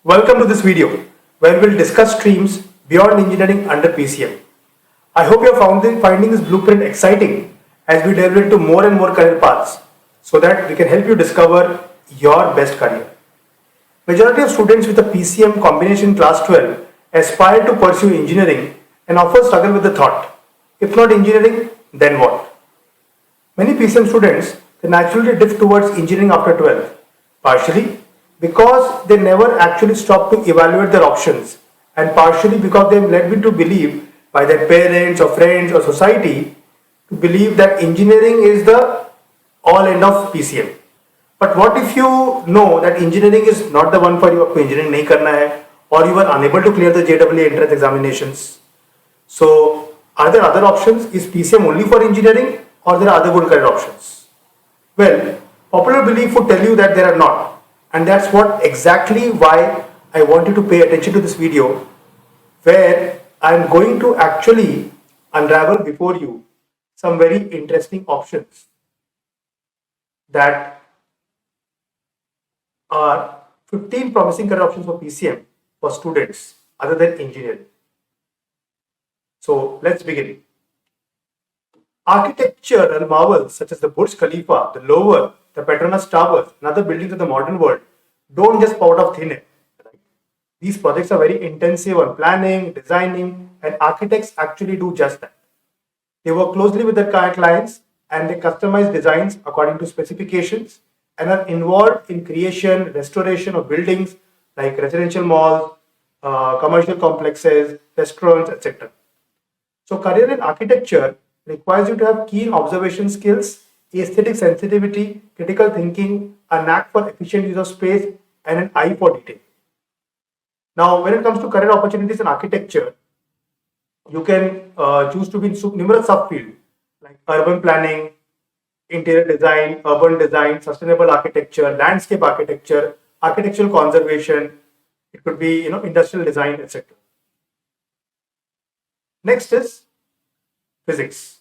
Welcome to this video where we'll discuss streams beyond engineering under PCM. I hope you're finding this blueprint exciting as we delve into more and more career paths so that we can help you discover your best career. Majority of students with a PCM combination class 12 aspire to pursue engineering and often struggle with the thought, if not engineering, then what? Many PCM students they naturally drift towards engineering after 12th, partially because they never actually stop to evaluate their options, and partially because they are led to believe by their parents or friends or society to believe that engineering is the all end of PCM. But what if you know that engineering is not the one for you, आपको engineering नहीं करना है, or you are unable to clear the JEE entrance examinations? So, are there other options? Is PCM only for engineering, or there are other good career options? Well, popular belief would tell you that there are not. And that's what exactly why I want you to pay attention to this video, where I'm going to actually unravel before you some very interesting options that are 15 promising career options for PCM for students other than engineering. So let's begin. Architectural marvels such as the Burj Khalifa, the Louvre, the Petronas Towers, and other buildings of the modern world don't just spout out thin air. Right? These projects are very intensive on planning, designing, and architects actually do just that. They work closely with their clients and they customize designs according to specifications and are involved in creation, restoration of buildings like residential malls, commercial complexes, restaurants, etc. So, career in architecture requires you to have keen observation skills, aesthetic sensitivity, critical thinking, a knack for efficient use of space, and an eye for detail. Now, when it comes to career opportunities in architecture, you can choose to be in numerous subfields like urban planning, interior design, urban design, sustainable architecture, landscape architecture, architectural conservation. It could be industrial design, etc. Next is physics.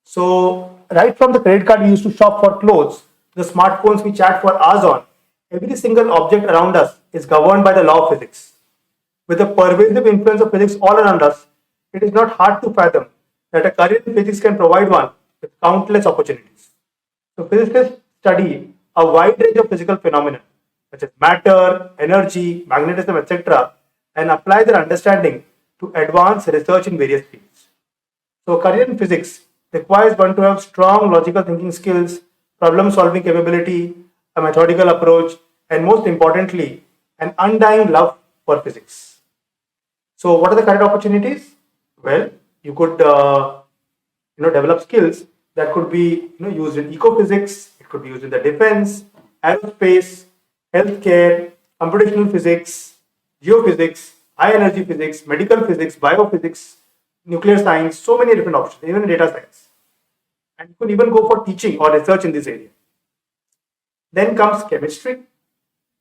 So, right from the credit card we used to shop for clothes, the smartphones we chat for hours on, every single object around us is governed by the law of physics. With the pervasive influence of physics all around us, it is not hard to fathom that a career in physics can provide one with countless opportunities. So, physicists study a wide range of physical phenomena such as matter, energy, magnetism, etc., and apply their understanding to advance research in various fields. So, a career in physics requires one to have strong logical thinking skills, problem solving capability, a methodical approach, and most importantly, an undying love for physics. So, what are the career opportunities? Well, you could develop skills that could be used in ecophysics, it could be used in the defense, aerospace, healthcare, computational physics, geophysics, high energy physics, medical physics, biophysics, nuclear science, so many different options, even data science. And you can even go for teaching or research in this area. Then comes chemistry.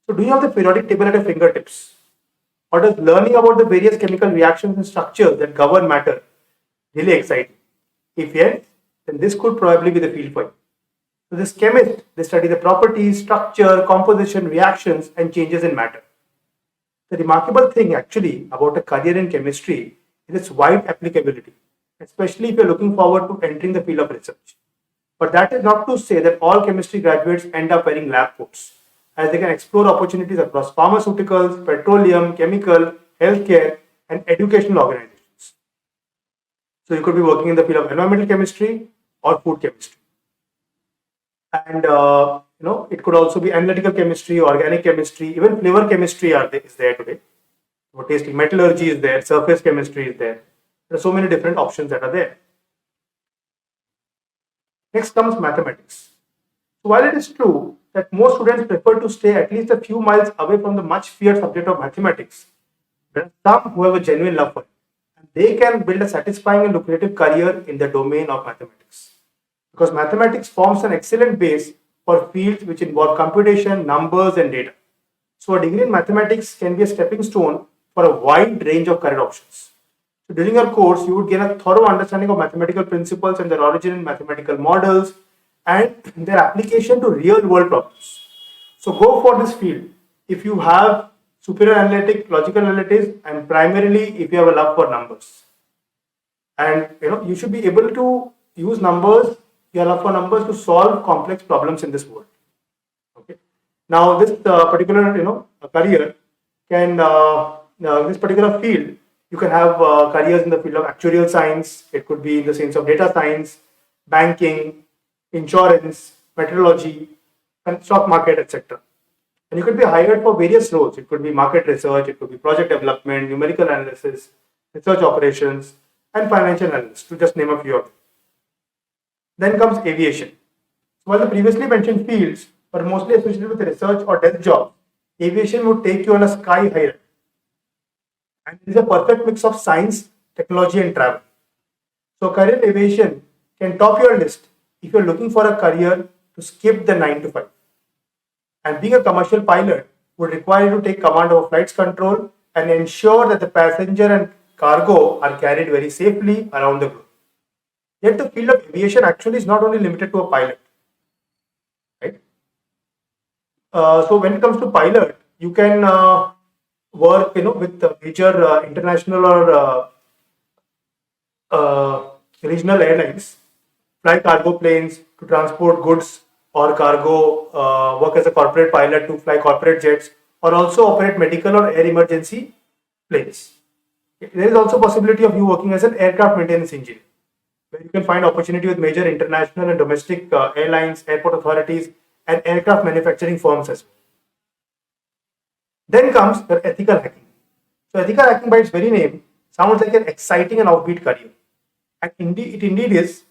So, do you have the periodic table at your fingertips? Or does learning about the various chemical reactions and structures that govern matter really excite you? If yes, then this could probably be the field for you. So, this chemist, they study the properties, structure, composition, reactions, and changes in matter. The remarkable thing actually about a career in chemistry is its wide applicability, especially if you're looking forward to entering the field of research. But that is not to say that all chemistry graduates end up wearing lab coats, as they can explore opportunities across pharmaceuticals, petroleum, chemical, healthcare, and educational organizations. So you could be working in the field of environmental chemistry or food chemistry. And it could also be analytical chemistry, organic chemistry, even flavor chemistry is there today. So tasting metallurgy is there, surface chemistry is there. There are so many different options that are there. Next comes mathematics. So while it is true that most students prefer to stay at least a few miles away from the much feared subject of mathematics, there are some who have a genuine love for it, and they can build a satisfying and lucrative career in the domain of mathematics. Because mathematics forms an excellent base for fields which involve computation, numbers, and data. So a degree in mathematics can be a stepping stone for a wide range of career options. So during your course, you would gain a thorough understanding of mathematical principles and their origin in mathematical models and their application to real world problems. So go for this field if you have superior analytic, logical analytics, and primarily if you have a love for numbers. And you should be able to use numbers, your love for numbers, to solve complex problems in this world. Okay. Now this particular career can this particular field, you can have careers in the field of actuarial science. It could be in the sense of data science, banking, insurance, meteorology, and stock market, etc. And you could be hired for various roles. It could be market research, it could be project development, numerical analysis, research operations, and financial analysis, to just name a few of them. Then comes aviation. So while the previously mentioned fields were mostly associated with research or desk jobs, aviation would take you on a sky high. And it is a perfect mix of science, technology, and travel. So career aviation can top your list if you're looking for a career to skip the 9 to 5. And being a commercial pilot would require you to take command of flights control and ensure that the passenger and cargo are carried very safely around the globe. Yet the field of aviation actually is not only limited to a pilot, right? So when it comes to pilot, you can work, with major international or regional airlines, fly cargo planes to transport goods or cargo, work as a corporate pilot to fly corporate jets, or also operate medical or air emergency planes. There is also possibility of you working as an aircraft maintenance engineer, where you can find opportunity with major international and domestic airlines, airport authorities, and aircraft manufacturing firms as well. Then comes your ethical hacking. So ethical hacking, by its very name, sounds like an exciting and offbeat career. And indeed, it indeed is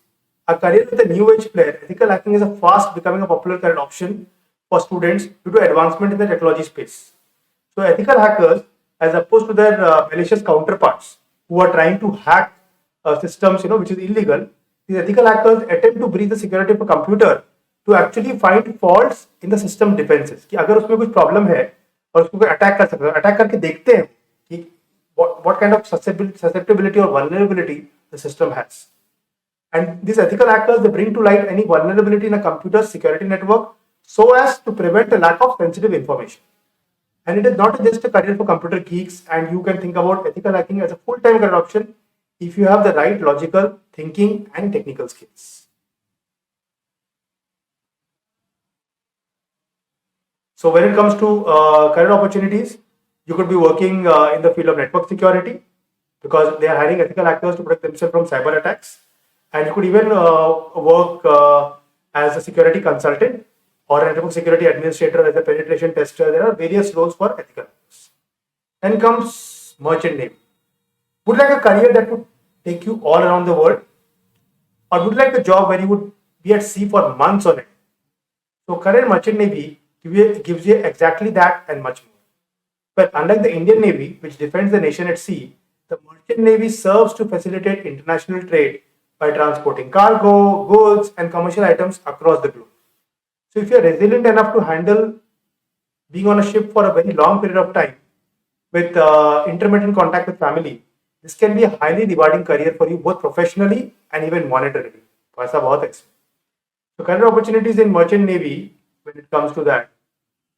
a career with a new age flair. Ethical hacking is a fast becoming a popular career option for students due to advancement in the technology space. So ethical hackers, as opposed to their malicious counterparts who are trying to hack systems, which is illegal, these ethical hackers attempt to breach the security of a computer to actually find faults in the system defenses. कि अगर उसमें कुछ problem है और उसको कोई attack कर सकता है, attack करके देखते हैं कि what kind of susceptibility or vulnerability the system has. And these ethical hackers, they bring to light any vulnerability in a computer's security network so as to prevent a lack of sensitive information. And it is not just a career for computer geeks, and you can think about ethical hacking as a full-time career option if you have the right logical thinking and technical skills. So when it comes to career opportunities, you could be working in the field of network security because they are hiring ethical hackers to protect themselves from cyber attacks. And you could even work as a security consultant or a network security administrator, as a penetration tester. There are various roles for ethical hackers. Then comes merchant navy. Would you like a career that would take you all around the world? Or would you like a job where you would be at sea for months on end? So career merchant navy gives you exactly that and much more. But unlike the Indian Navy, which defends the nation at sea, the merchant navy serves to facilitate international trade by transporting cargo, goods, and commercial items across the globe. So if you are resilient enough to handle being on a ship for a very long period of time with intermittent contact with family, this can be a highly rewarding career for you both professionally and even monetarily. पैसा बहुत है. So career opportunities in merchant navy, when it comes to that,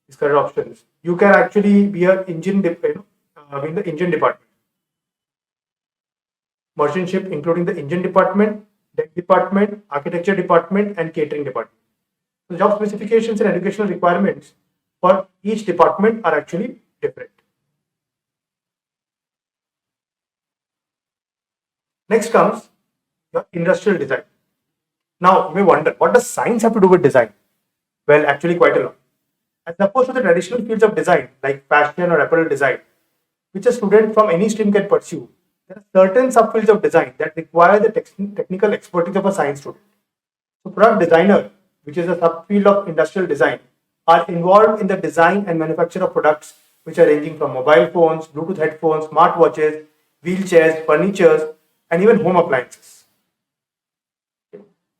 these career options, you can actually be an engine, in the engine department. Merchant ship, including the engine department, deck department, architecture department, and catering department. The job specifications and educational requirements for each department are actually different. Next comes your industrial design. Now, you may wonder, what does science have to do with design? Well, actually quite a lot. As opposed to the traditional fields of design, like fashion or apparel design, which a student from any stream can pursue, there are certain subfields of design that require the technical expertise of a science student. So product designer, which is a subfield of industrial design, are involved in the design and manufacture of products which are ranging from mobile phones, Bluetooth headphones, smartwatches, wheelchairs, furnitures, and even home appliances.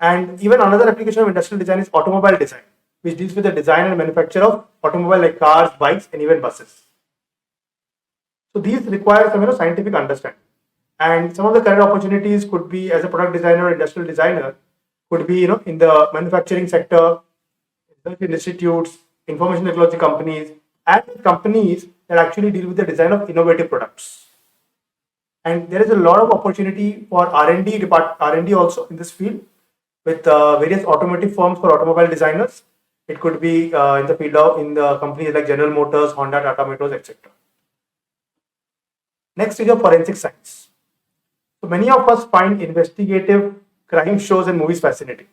And even another application of industrial design is automobile design, which deals with the design and manufacture of automobile like cars, bikes, and even buses. So these require some scientific understanding. And some of the career opportunities could be as a product designer or industrial designer, could be in the manufacturing sector, research institutes, information technology companies, and companies that actually deal with the design of innovative products. And there is a lot of opportunity for R&D also in this field with various automotive firms for automobile designers. It could be in the field of in the companies like General Motors, Honda, Tata Motors, etc. Next is your forensic science. So many of us find investigative crime shows and movies fascinating,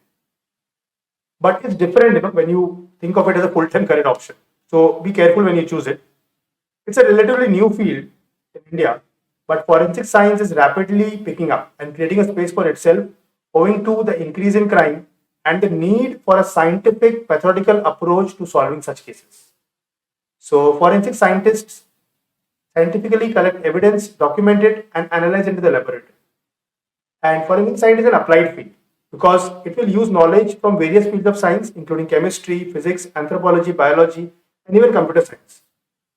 but it's different, when you think of it as a full-time career option. So be careful when you choose it. It's a relatively new field in India, but forensic science is rapidly picking up and creating a space for itself owing to the increase in crime and the need for a scientific, methodical approach to solving such cases. So, forensic scientists scientifically collect evidence, document it, and analyze it in the laboratory. And forensic science is an applied field because it will use knowledge from various fields of science, including chemistry, physics, anthropology, biology, and even computer science.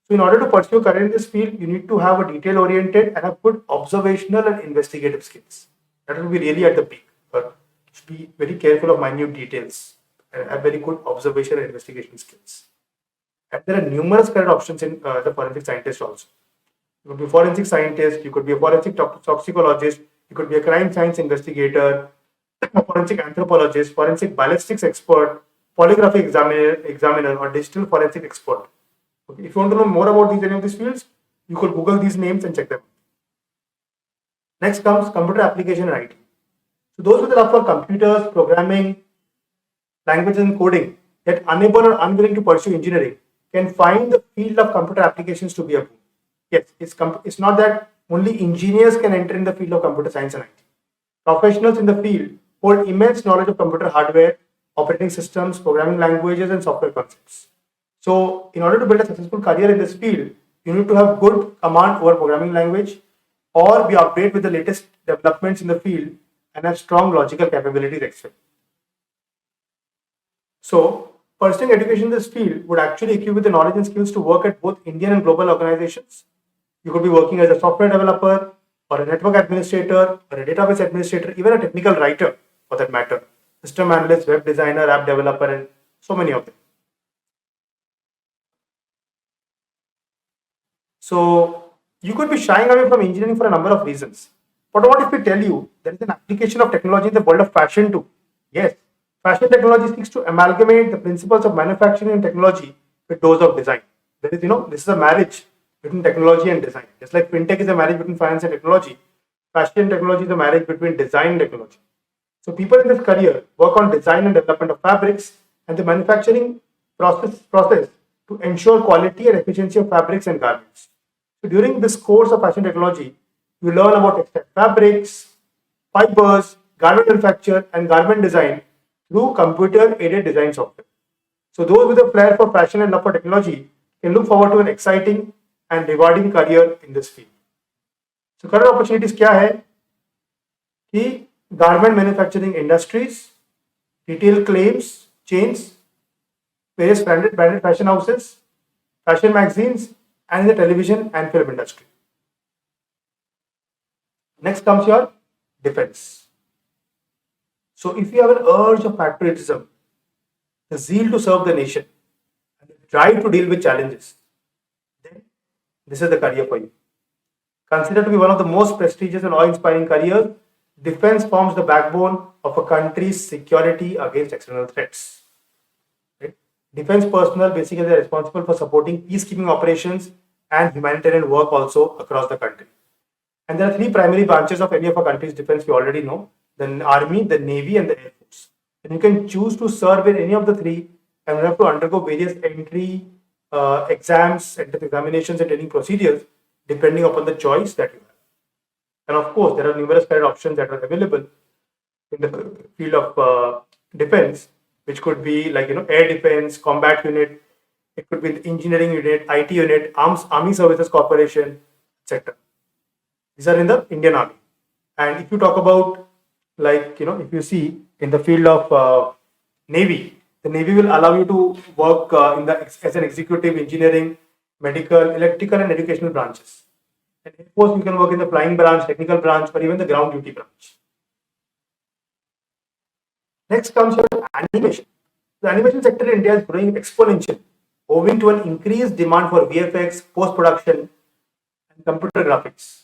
So, in order to pursue a career in this field, you need to have a detail oriented and have good observational and investigative skills. That will be really at the peak. But should be very careful of minute details and have very good observation and investigation skills. And there are numerous career options in the forensic scientist also. You could be a forensic scientist, you could be a forensic toxicologist, you could be a crime science investigator, a forensic anthropologist, forensic ballistics expert, polygraphy examiner, or digital forensic expert. Okay. If you want to know more about any of these fields, you could Google these names and check them. Next comes computer application and IT. So those with a love for computers, programming, languages and coding, yet unable or unwilling to pursue engineering, can find the field of computer applications to be a boon. Yes, it's not that only engineers can enter in the field of computer science and IT. Professionals in the field hold immense knowledge of computer hardware, operating systems, programming languages, and software concepts. So, in order to build a successful career in this field, you need to have good command over programming language or be updated with the latest developments in the field and have strong logical capabilities as well. So, pursuing education in this field would actually equip you with the knowledge and skills to work at both Indian and global organizations. You could be working as a software developer or a network administrator or a database administrator, even a technical writer for that matter, system analyst, web designer, app developer, and so many of them. So you could be shying away from engineering for a number of reasons. But what if we tell you there is an application of technology in the world of fashion too? Yes, fashion technology seeks to amalgamate the principles of manufacturing and technology with those of design. There is, this is a marriage between technology and design. Just like fintech is a marriage between finance and technology, fashion technology is a marriage between design and technology. So people in this career work on design and development of fabrics and the manufacturing process to ensure quality and efficiency of fabrics and garments. So during this course of fashion technology, you learn about textile fabrics, fibers, garment manufacture, and garment design through computer-aided design software. So those with a flair for fashion and love for technology can look forward to an exciting and rewarding career in this field. So career opportunities क्या है कि garment manufacturing industries, retail claims, chains, various branded fashion houses, fashion magazines, and in the television and film industry. Next comes your defense. So if you have an urge of patriotism, the zeal to serve the nation, and the drive to deal with challenges, then this is the career for you. Considered to be one of the most prestigious and awe-inspiring careers, defense forms the backbone of a country's security against external threats. Right? Defense personnel basically are responsible for supporting peacekeeping operations and humanitarian work also across the country. And there are three primary branches of any of our country's defense we already know: the Army, the Navy, and the Air Force. And you can choose to serve in any of the three and you have to undergo various entry exams, examinations, and training procedures depending upon the choice that you have. And of course, there are numerous career options that are available in the field of defense, which could be like air defense, combat unit. It could be the engineering unit, IT unit, Army Services Corporation, etc. These are in the Indian Army. And if you talk about if you see in the field of Navy, the Navy will allow you to work as an executive, engineering, medical, electrical, and educational branches. And of course, you can work in the flying branch, technical branch, or even the ground duty branch. Next comes your animation. The animation sector in India is growing exponentially. owing to an increased demand for VFX, post-production, and computer graphics.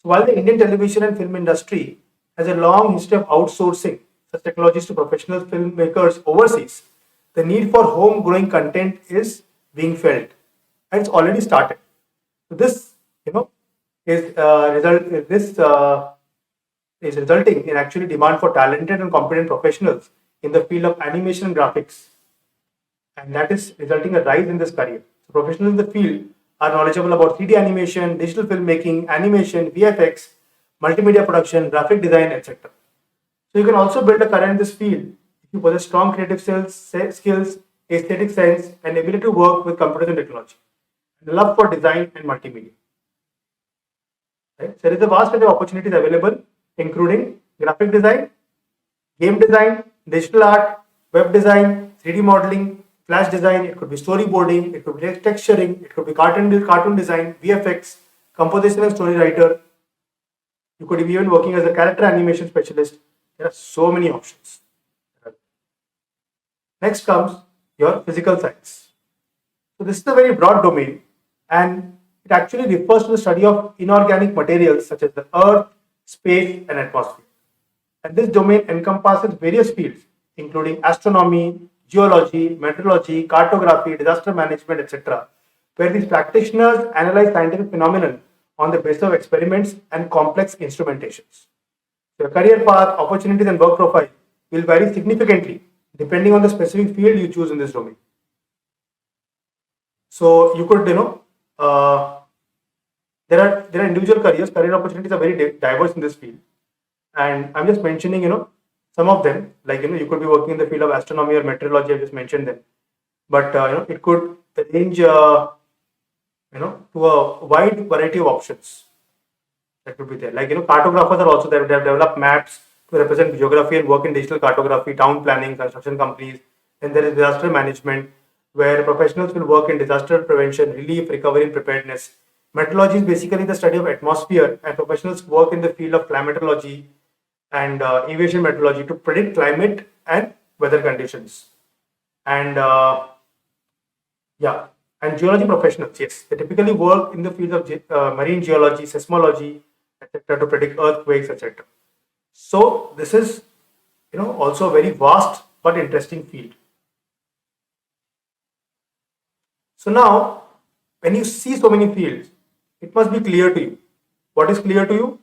So while the Indian television and film industry has a long history of outsourcing such technologies to professional filmmakers overseas, the need for home-growing content is being felt, and it's already started. So this, is result. This is resulting in actually demand for talented and competent professionals in the field of animation and graphics, and that is resulting a rise in this career. So professionals in the field are knowledgeable about 3D animation, digital filmmaking, animation, VFX, multimedia production, graphic design, etc. So you can also build a career in this field if you possess strong creative skills, aesthetic sense, and ability to work with computers and technology, and love for design and multimedia. Right? So there is a vast range of opportunities available, including graphic design, game design, digital art, web design, 3D modeling, flash design. It could be storyboarding, it could be texturing, it could be cartoon design, VFX, composition and story writer. You could be even working as a character animation specialist. There are so many options. Next comes your physical science. So this is a very broad domain, and it actually refers to the study of inorganic materials such as the earth, space, and atmosphere. And this domain encompasses various fields, including astronomy, geology, meteorology, cartography, disaster management, etc., where these practitioners analyze scientific phenomena on the basis of experiments and complex instrumentations. Your career path, opportunities, and work profile will vary significantly depending on the specific field you choose in this domain. So you could, there are individual career opportunities are very diverse in this field, and I'm just mentioning, some of them. Like, you could be working in the field of astronomy or meteorology. I just mentioned them, but it could range, to a wide variety of options that could be there. Like, cartographers are also there. They have developed maps to represent geography and work in digital cartography, town planning, construction companies. Then there is disaster management, where professionals will work in disaster prevention, relief, recovery, and preparedness. Meteorology is basically the study of atmosphere, and professionals work in the field of climatology and aviation meteorology to predict climate and weather conditions. And and geology professionals, yes, they typically work in the field of marine geology, seismology, etc., to predict earthquakes, etc. So this is, also a very vast but interesting field. So now, when you see so many fields, it must be clear to you. What is clear to you?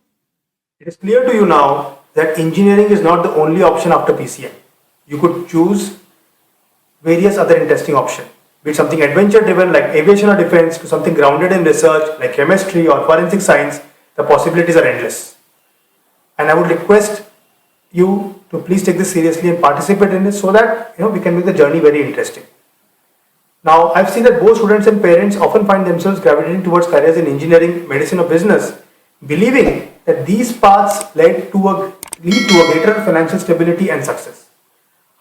It is clear to you now that engineering is not the only option after PCM. You could choose various other interesting options, be it something adventure driven like aviation or defense, to something grounded in research like chemistry or forensic science. The possibilities are endless. And I would request you to please take this seriously and participate in this so that we can make the journey very interesting. Now, I've seen that both students and parents often find themselves gravitating towards careers in engineering, medicine, or business, believing that these paths lead to a greater financial stability and success.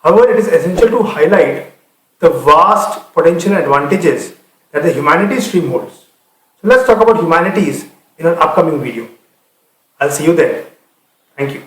However, it is essential to highlight the vast potential advantages that the humanities stream holds. So let's talk about humanities in an upcoming video. I'll see you there. Thank you.